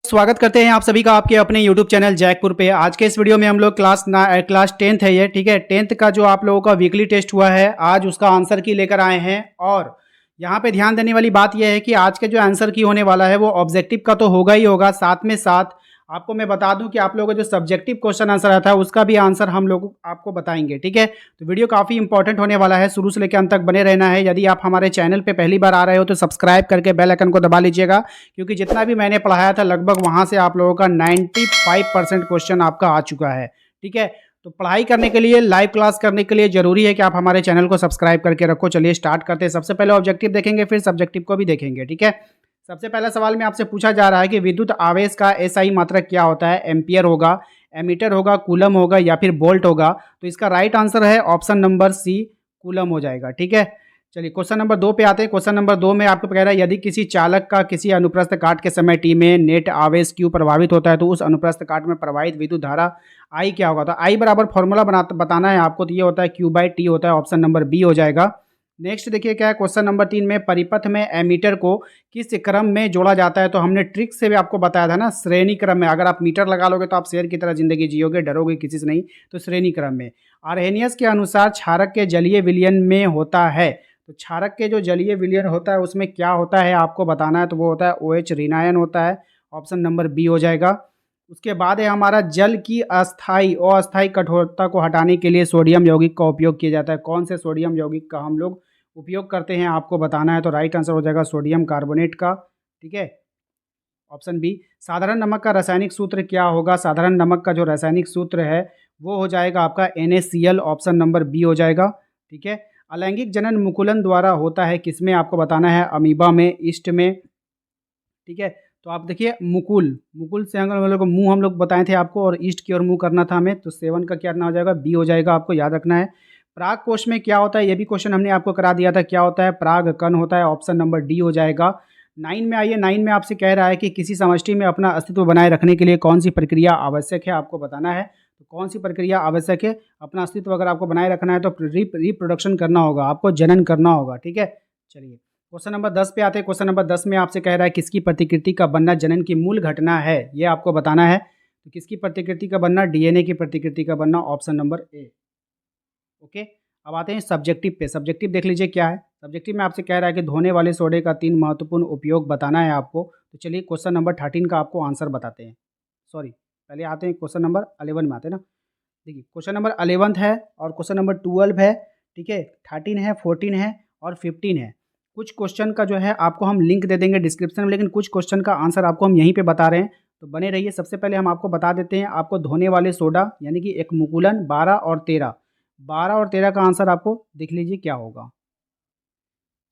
स्वागत करते हैं आप सभी का आपके अपने YouTube चैनल जैकपुर पे। आज के इस वीडियो में हम लोग क्लास 10th है ये, ठीक है। 10th का जो आप लोगों का वीकली टेस्ट हुआ है, आज उसका आंसर की लेकर आए हैं। और यहाँ पे ध्यान देने वाली बात यह है कि आज के जो आंसर की होने वाला है वो ऑब्जेक्टिव का तो होगा ही होगा, साथ में साथ आपको मैं बता दूं कि आप लोगों का जो सब्जेक्टिव क्वेश्चन आंसर आता है उसका भी आंसर हम लोग आपको बताएंगे, ठीक है। तो वीडियो काफ़ी इंपॉर्टेंट होने वाला है, शुरू से लेकर अंत तक बने रहना है। यदि आप हमारे चैनल पे पहली बार आ रहे हो तो सब्सक्राइब करके बेल आइकन को दबा लीजिएगा, क्योंकि जितना भी मैंने पढ़ाया था लगभग वहाँ से आप लोगों का 95% क्वेश्चन आपका आ चुका है, ठीक है। तो पढ़ाई करने के लिए, लाइव क्लास करने के लिए जरूरी है कि आप हमारे चैनल को सब्सक्राइब करके रखो। चलिए स्टार्ट करते हैं। सबसे पहले ऑब्जेक्टिव देखेंगे, फिर सब्जेक्टिव को भी देखेंगे, ठीक है। सबसे पहला सवाल में आपसे पूछा जा रहा है कि विद्युत आवेश का एसआई मात्रक क्या होता है। एम्पियर होगा, एमीटर होगा, कूलम होगा या फिर वोल्ट होगा। तो इसका राइट आंसर है ऑप्शन नंबर सी, कूलम हो जाएगा, ठीक है। चलिए क्वेश्चन नंबर 2 पे आते हैं। क्वेश्चन नंबर 2 में आपको कह रहा है यदि किसी चालक का किसी अनुप्रस्थ काट के समय टी में नेट आवेश क्यू प्रभावित होता है तो उस अनुप्रस्थ काट में प्रवाहित विद्युत धारा आई क्या होगा। तो आई बराबर फॉर्मूला बताना है आपको। तो ये होता है क्यू बाई टी होता है, ऑप्शन नंबर बी हो जाएगा। नेक्स्ट देखिए क्या है, क्वेश्चन नंबर 3 में परिपथ में एमीटर को किस क्रम में जोड़ा जाता है। तो हमने ट्रिक से भी आपको बताया था ना, श्रेणी क्रम में। अगर आप मीटर लगा लोगे तो आप शेर की तरह जिंदगी जियोगे, डरोगे किसी से नहीं। तो श्रेणी क्रम में। आर्हेनियस के अनुसार क्षारक के जलीय विलयन में होता है। तो क्षारक के जो जलीय विलयन होता है उसमें क्या होता है आपको बताना है। तो वो होता है OH ऋणायन होता है, ऑप्शन नंबर बी हो जाएगा। उसके बाद है हमारा जल की अस्थाई कठोरता को हटाने के लिए सोडियम यौगिक का उपयोग किया जाता है। कौन से सोडियम यौगिक का हम लोग उपयोग करते हैं आपको बताना है। तो राइट आंसर हो जाएगा सोडियम कार्बोनेट का, ठीक है, ऑप्शन बी। साधारण नमक का रासायनिक सूत्र क्या होगा। साधारण नमक का जो रासायनिक सूत्र है वो हो जाएगा आपका NaCl, ऑप्शन नंबर बी हो जाएगा, ठीक है। अलैंगिक जनन मुकुलन द्वारा होता है किसमें आपको बताना है। अमीबा में, ईस्ट में, ठीक है। तो आप देखिए मुकुल से हम लोग मुंह हम लोग बताए थे आपको, और ईस्ट की ओर मुंह करना था हमें। तो 7 का क्या हो जाएगा, बी हो जाएगा, आपको याद रखना है। प्राग कोश में क्या होता है, ये भी क्वेश्चन हमने आपको करा दिया था। क्या होता है, प्राग कण होता है, ऑप्शन नंबर डी हो जाएगा। 9 में आइए। 9 में आपसे कह रहा है कि किसी समष्टि में अपना अस्तित्व बनाए रखने के लिए कौन सी प्रक्रिया आवश्यक है, आपको बताना है। तो कौन सी प्रक्रिया आवश्यक है, अपना अस्तित्व अगर आपको बनाए रखना है तो रिप्रोडक्शन करना होगा, आपको जनन करना होगा, ठीक है। चलिए क्वेश्चन नंबर 10 पे आते हैं। क्वेश्चन नंबर 10 में आपसे कह रहा है किसकी प्रतिकृति का बनना जनन की मूल घटना है, ये आपको बताना है। तो किसकी प्रतिकृति का बनना, DNA की प्रतिकृति का बनना, ऑप्शन नंबर ए, ओके। अब आते हैं सब्जेक्टिव पे। सब्जेक्टिव देख लीजिए क्या है। सब्जेक्टिव में आपसे कह रहा है कि धोने वाले सोडे का 3 महत्वपूर्ण उपयोग बताना है आपको। तो चलिए क्वेश्चन नंबर 13 का आपको आंसर बताते हैं। सॉरी, पहले आते हैं क्वेश्चन नंबर 11 में आते हैं ना। देखिए क्वेश्चन नंबर 11 है और क्वेश्चन नंबर 12 है, ठीक है, 13 है, 14 है और 15 है। कुछ क्वेश्चन का जो है आपको हम लिंक दे देंगे डिस्क्रिप्शन में, लेकिन कुछ क्वेश्चन का आंसर आपको हम यहीं पे बता रहे हैं, तो बने रहिए। सबसे पहले हम आपको बता देते हैं, आपको धोने वाले सोडा यानी कि एक मुकुलन 12 और 13 का आंसर आपको देख लीजिए क्या होगा।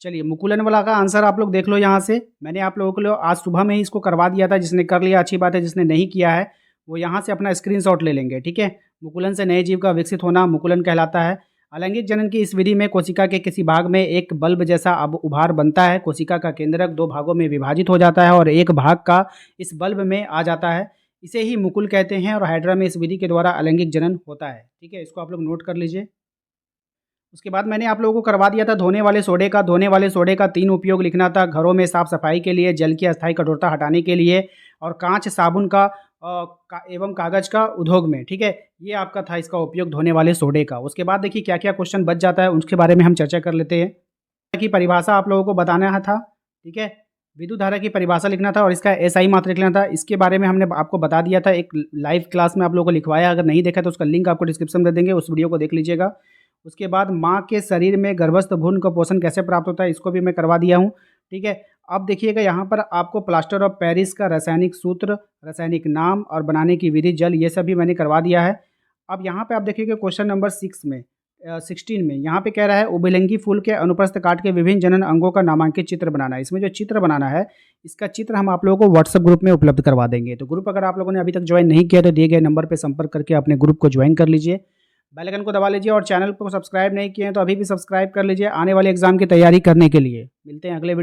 चलिए मुकुलन वाला का आंसर आप लोग देख लो यहाँ से। मैंने आप लोगों के लिए आज सुबह में ही इसको करवा दिया था, जिसने कर लिया अच्छी बात है, जिसने नहीं किया है वो यहाँ से अपना स्क्रीनशॉट ले लेंगे, ठीक है। मुकुलन से नए जीव का विकसित होना मुकुलन कहलाता है। अलैंगिक जनन की इस विधि में कोशिका के किसी भाग में एक बल्ब जैसा अब उभार बनता है। कोशिका का केंद्रक 2 भागों में विभाजित हो जाता है और एक भाग का इस बल्ब में आ जाता है, इसे ही मुकुल कहते हैं। और हाइड्रा में इस विधि के द्वारा अलैंगिक जनन होता है, ठीक है। इसको आप लोग नोट कर लीजिए। उसके बाद मैंने आप लोगों को करवा दिया था धोने वाले सोडे का। धोने वाले सोडे का 3 उपयोग लिखना था। घरों में साफ सफाई के लिए, जल की अस्थायी कठोरता हटाने के लिए, और कांच साबुन का एवं कागज का उद्योग में, ठीक है। ये आपका था इसका उपयोग धोने वाले सोडे का। उसके बाद देखिए क्या क्या क्वेश्चन बच जाता है, उसके बारे में हम चर्चा कर लेते हैं। की परिभाषा आप लोगों को बताना था, ठीक है। विद्युत धारा की परिभाषा लिखना था और इसका SI मात्रक लिखना था। इसके बारे में हमने आपको बता दिया था, एक लाइव क्लास में आप लोगों को लिखवाया। अगर नहीं देखा तो उसका लिंक आपको डिस्क्रिप्शन में दे देंगे, उस वीडियो को देख लीजिएगा। उसके बाद माँ के शरीर में गर्भस्थ भ्रूण का पोषण कैसे प्राप्त होता है, इसको भी मैं करवा दिया हूँ, ठीक है। अब देखिएगा यहाँ पर आपको प्लास्टर ऑफ पेरिस का रासायनिक सूत्र, रासायनिक नाम और बनाने की विधि, जल, ये सब भी मैंने करवा दिया है। अब यहाँ पे आप देखिएगा क्वेश्चन नंबर 16 में यहाँ पे कह रहा है उभयलिंगी फूल के अनुप्रस्थ काट के विभिन्न जनन अंगों का नामांकित चित्र बनाना है। इसमें जो चित्र बनाना है, इसका चित्र हम आप लोगों को व्हाट्सएप ग्रुप में उपलब्ध करवा देंगे। तो ग्रुप अगर आप लोगों ने अभी तक ज्वाइन नहीं किया तो दिए गए नंबर पर संपर्क करके अपने ग्रुप को ज्वाइन कर लीजिए। बेल आइकन को दबा लीजिए और चैनल को सब्सक्राइब नहीं किए हैं तो अभी भी सब्सक्राइब कर लीजिए आने वाले एग्जाम की तैयारी करने के लिए। मिलते हैं अगले वीडियो।